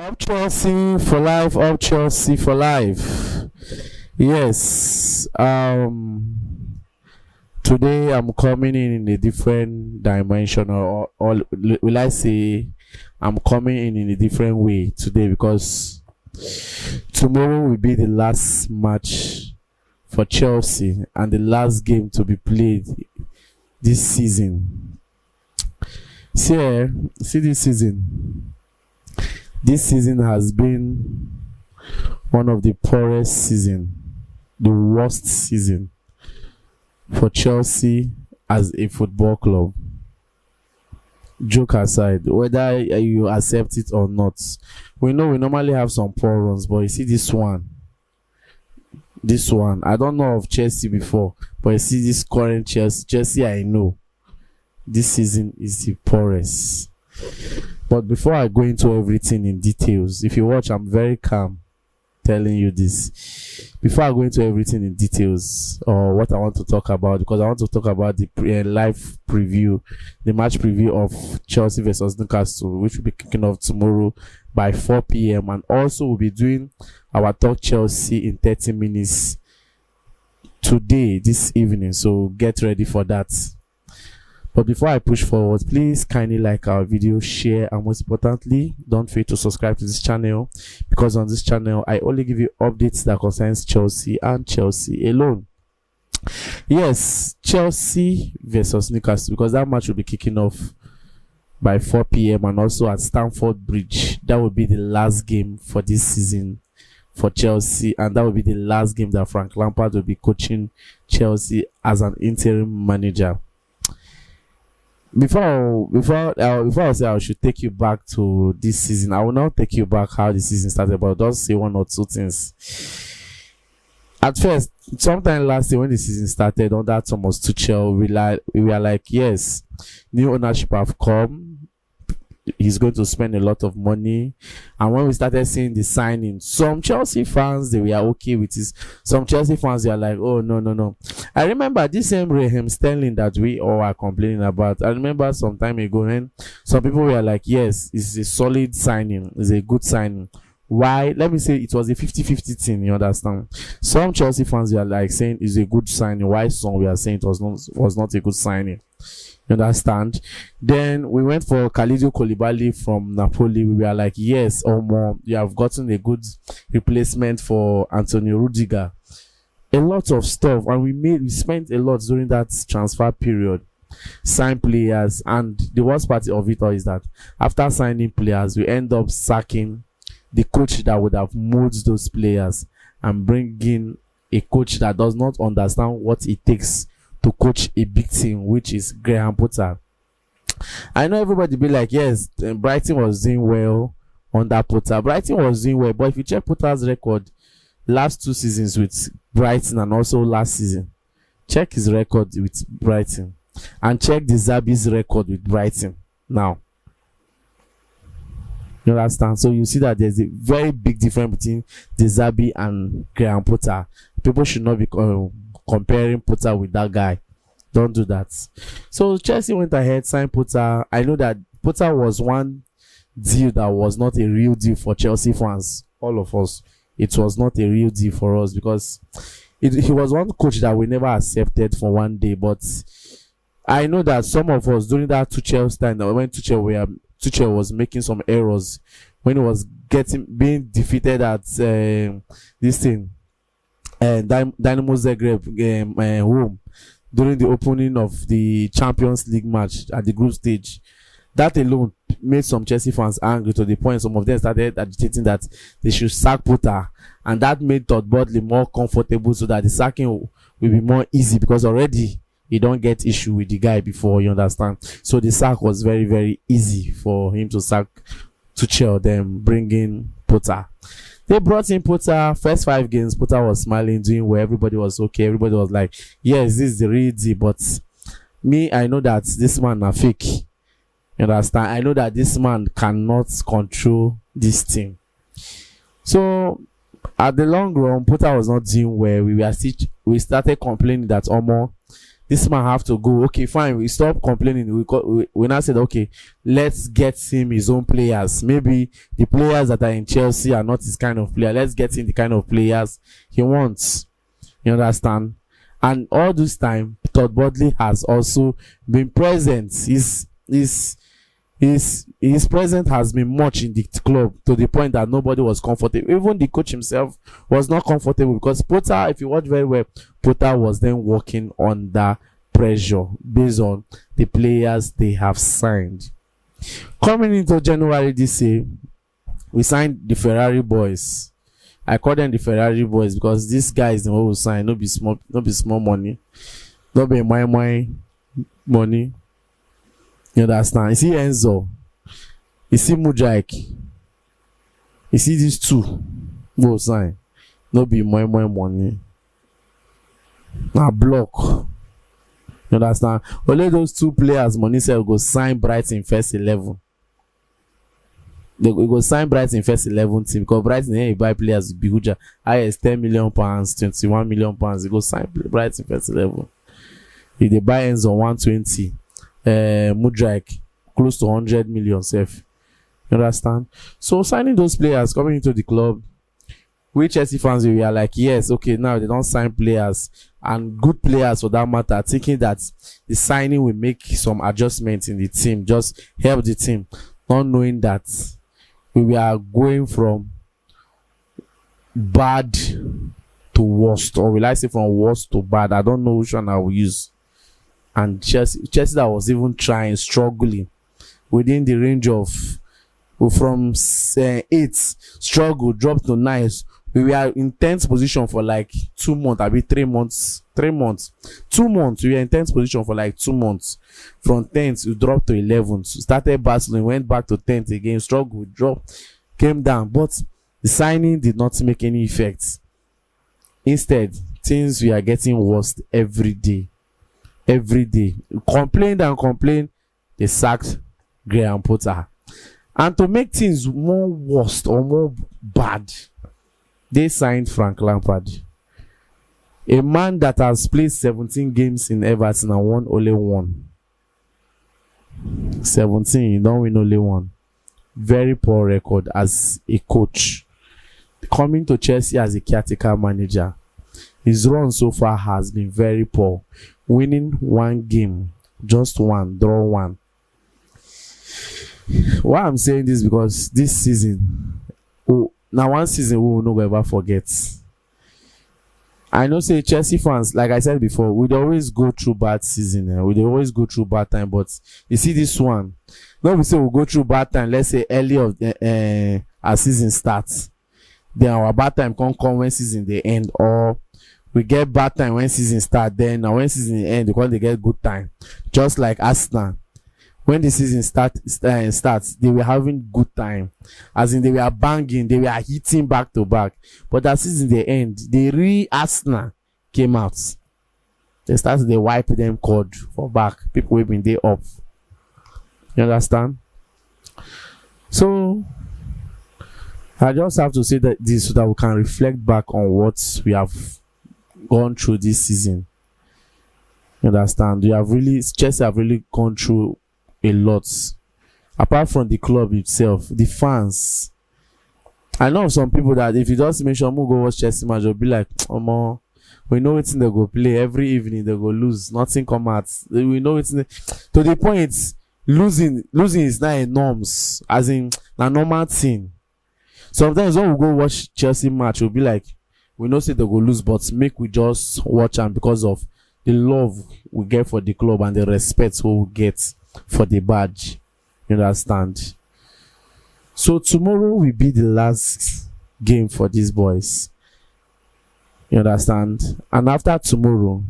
Up Chelsea for life, up Chelsea for life. Yes. Today I'm coming in a different dimension, or will I say I'm coming in a different way today because tomorrow will be the last match for Chelsea and the last game to be played this season. See this season. This season has been one of the poorest season, the worst season for Chelsea as a football club. Joke aside, whether you accept it or not, we know we normally have some poor runs, but you see this one, I don't know of Chelsea before, but you see this current Chelsea I know, this season is the poorest. But before I go into everything in details, if you watch, I'm very calm telling you this. Before I go into everything in details, or what I want to talk about, because I want to talk about the live preview, the match preview of Chelsea versus Newcastle, which will be kicking off tomorrow by 4 p.m. And also we'll be doing our Talk Chelsea in 30 minutes today, this evening. So get ready for that. But before I push forward, please kindly like our video, share, and most importantly, don't forget to subscribe to this channel, because on this channel I only give you updates that concerns Chelsea and Chelsea alone. Yes, Chelsea versus Newcastle, because that match will be kicking off by 4 p.m. and also at Stamford Bridge. That will be the last game for this season for Chelsea, and that will be the last game that Frank Lampard will be coaching Chelsea as an interim manager. Before I say I should take you back to this season, I will not take you back how the season started, but I'll just say one or two things. At first, sometime last year when the season started under Thomas Tuchel, we were like, yes, new ownership have come. He's going to spend a lot of money. And when we started seeing the signing, some Chelsea fans, they were okay with this. Some Chelsea fans, they are like, oh, no. I remember this same Raheem Sterling that we all are complaining about. I remember some time ago when some people were like, yes, it's a solid signing. It's a good signing. Why? Let me say it was a 50-50 thing, you understand? Some Chelsea fans were like saying it's a good signing. Why some we are saying it was not a good signing? You understand? Then we went for Kalidou Koulibaly from Napoli. We were like, yes, or more, you have gotten a good replacement for Antonio Rudiger. A lot of stuff, and we spent a lot during that transfer period. Sign players, and the worst part of it all is that after signing players, we end up sacking the coach that would have molded those players and bringing a coach that does not understand what it takes to coach a big team, which is Graham Potter. I know everybody be like, yes, Brighton was doing well under Potter. Brighton was doing well, but if you check Potter's record, last 2 seasons with Brighton and also last season, check his record with Brighton and check the Zabi's record with Brighton now. You understand? So you see that there's a very big difference between the Zabi and Graham Potter. People should not be comparing Potter with that guy. Don't do that. So Chelsea went ahead, signed Potter. I know that Potter was one deal that was not a real deal for Chelsea fans. All of us. It was not a real deal for us because he was one coach that we never accepted for one day. But I know that some of us during that Tuchel's time, when Tuchel was making some errors, when he was being defeated at this thing, Dynamo Zagreb home during the opening of the Champions League match at the group stage. That alone made some Chelsea fans angry to the point some of them started agitating that they should sack Potter, and that made Todd Bodley more comfortable so that the sacking will be more easy because already you don't get issue with the guy before, you understand. So the sack was very, very easy for him to sack Tuchel, then bring in Potter. They brought in Potter. First 5 games, Potter was smiling, doing well. Everybody was okay. Everybody was like, yes, this is the real deal. But me, I know that this man is fake. You understand? I know that this man cannot control this team. So at the long run, Potter was not doing well. We started complaining that almost this man have to go. Okay, fine. We stop complaining. We now said, okay, let's get him his own players. Maybe the players that are in Chelsea are not his kind of player. Let's get him the kind of players he wants. You understand? And all this time, Todd Bodley has also been present. His presence has been much in the club to the point that nobody was comfortable. Even the coach himself was not comfortable because Potter, if you watch very well, Potter was then working under pressure based on the players they have signed. Coming into January this year, we signed the Ferrari boys. I call them the Ferrari boys because these guys the one who sign, no be small money, no be my money. You understand? You see Enzo, you see Mujak, you see these two go sign, no be more money. Now block. You understand? Only those two players money sell go sign Brighton first 11. They go sign Brighton first 11 team because Brighton you buy players with Bihuja highest £10 million, £21 million. They go sign Brighton first 11. If they buy Enzo 120. Mudryk close to 100 million safe. You understand? So signing those players coming into the club, we Chelsea fans we are like, yes, okay, now they don't sign players and good players for that matter, thinking that the signing will make some adjustments in the team, just help the team, not knowing that we are going from bad to worst, or will I say from worst to bad? I don't know which one I will use. And Chelsea that was even struggling within the range of from 8 struggle dropped to 9. We were in 10th position for like 2 months. I mean 3 months. 2 months. We were in 10th position for like 2 months. From 10th we dropped to 11th. Started battling, went back to 10th again. Struggle, dropped, came down. But the signing did not make any effect. Instead, things we are getting worse every day. Complained and complained, they sacked Graham Potter. And to make things more worse or more bad, they signed Frank Lampard, a man that has played 17 games in Everton and won only one. 17, you don't win only one. Very poor record as a coach. Coming to Chelsea as a caretaker manager, his run so far has been very poor. Winning 1 game, just 1, draw 1. Why I'm saying this because this season, now one season we will not ever forget. I know say Chelsea fans, like I said before, we'd always go through bad season. We'd always go through bad time, but you see this one. Now we say we'll go through bad time. Let's say early of our season starts. Then our bad time can't come when season they end, or we get bad time when season start. Then now when season end, because they get good time. Just like Arsenal, when the season starts, they were having good time. As in they were banging, they were hitting back to back. But that season they end, the Arsenal came out. They started they wipe them cord for back. People have been there up. You understand? So I just have to say that this so that we can reflect back on what we have gone through this season. You understand? Chelsea have really gone through a lot. Apart from the club itself, the fans. I know some people that if you just mention go watch Chelsea match, they'll be like, oh, we know it's in they go play every evening, they go lose, nothing come out. We know it's to the point losing is not a norms, as in a normal thing. Sometimes when we go watch Chelsea match, we'll be like, we know say they go lose, but make we just watch them because of the love we get for the club and the respect we get for the badge. You understand? So tomorrow will be the last game for these boys. You understand? And after tomorrow,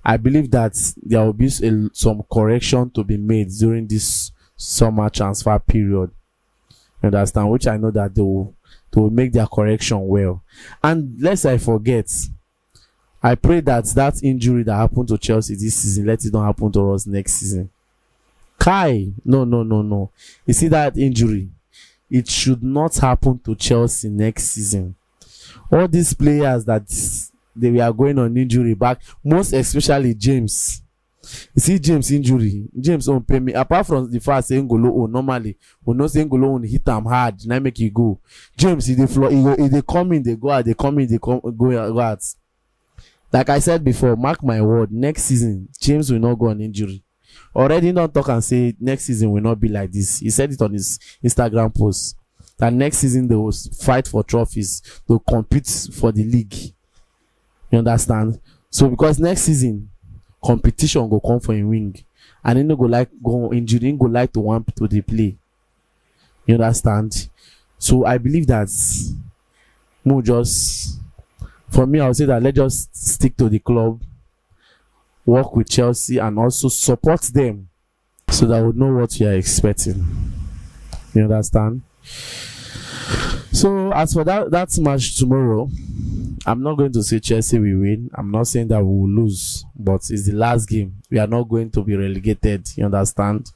I believe that there will be some correction to be made during this summer transfer period. You understand? Which I know that they will make their correction well. And lest I forget, I pray that injury that happened to Chelsea this season, let it not happen to us next season. No. You see that injury? It should not happen to Chelsea next season. All these players that they were going on injury back, most especially James. You see James injury, James won't pay me. Apart from the fact saying Ngolo own normally, we know saying Ngolo own hit him hard, now make you go. James he the floor, he they come in, they go out, they come in, they go out. Like I said before, mark my word, next season James will not go on injury. Already don't talk and say next season will not be like this. He said it on his Instagram post that next season they will fight for trophies, they'll compete for the league. You understand? So because next season competition go come for a wing, and then no go like go injury, go like to want to the play. You understand? So I believe that more just for me, I would say that let's just stick to the club, work with Chelsea, and also support them so that we know what you are expecting. You understand? So as for that match tomorrow, I'm not going to say Chelsea will win. I'm not saying that we will lose, but it's the last game. We are not going to be relegated. You understand?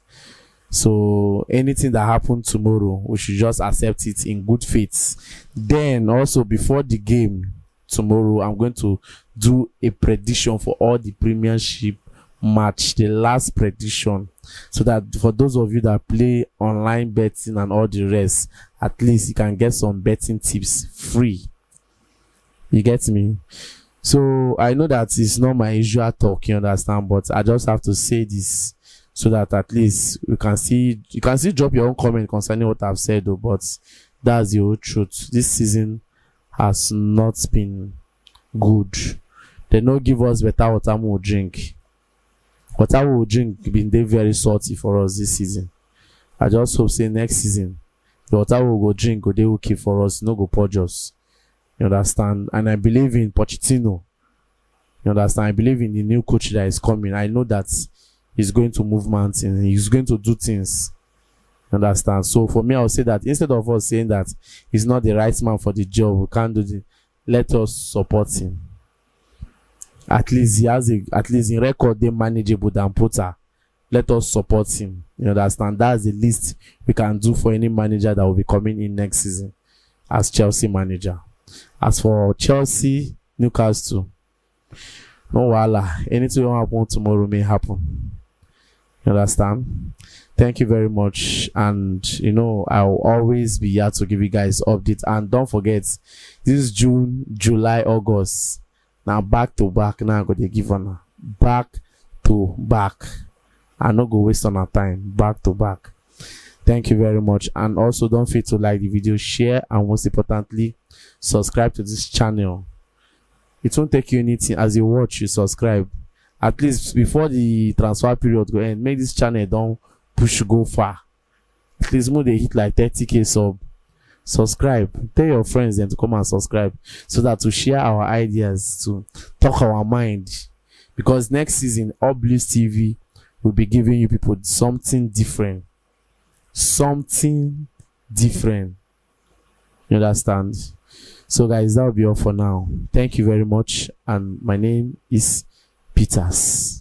So anything that happens tomorrow, we should just accept it in good faith. Then also before the game tomorrow, I'm going to do a prediction for all the Premiership match, the last prediction, so that for those of you that play online betting and all the rest, at least you can get some betting tips free. You get me? So I know that it's not my usual talk, you understand, but I just have to say this so that at least you can still drop your own comment concerning what I've said though, but that's the whole truth. This season has not been good. They don't give us better water we will drink. Water we will drink been they very salty for us this season. I just hope say next season the water we will go drink go they will keep for us, no go purge us. You understand? And I believe in Pochettino. You understand? I believe in the new coach that is coming. I know that he's going to move mountains. He's going to do things. You understand? So for me, I would say that instead of us saying that he's not the right man for the job, we can't do it. Let us support him. At least he has at least in record they manageable than Potter. Let us support him. You understand? That's the least we can do for any manager that will be coming in next season as Chelsea manager. As for Chelsea, Newcastle, no wala. Anything will happen tomorrow may happen. You understand? Thank you very much. And you know, I'll always be here to give you guys updates. And don't forget, this is June, July, August. Now back to back. Now I got to give on back to back. I not go waste on our time. Back to back. Thank you very much. And also don't forget to like the video, share, and most importantly, subscribe to this channel. It won't take you anything. As you watch, you subscribe. At least before the transfer period go end, make this channel don't push go far. At least more they hit like 30k subscribe. Tell your friends then to come and subscribe so that to share our ideas, to talk our mind. Because next season, All Blues TV will be giving you people something different. Something different. You understand? So guys, that will be all for now. Thank you very much. And my name is Peters.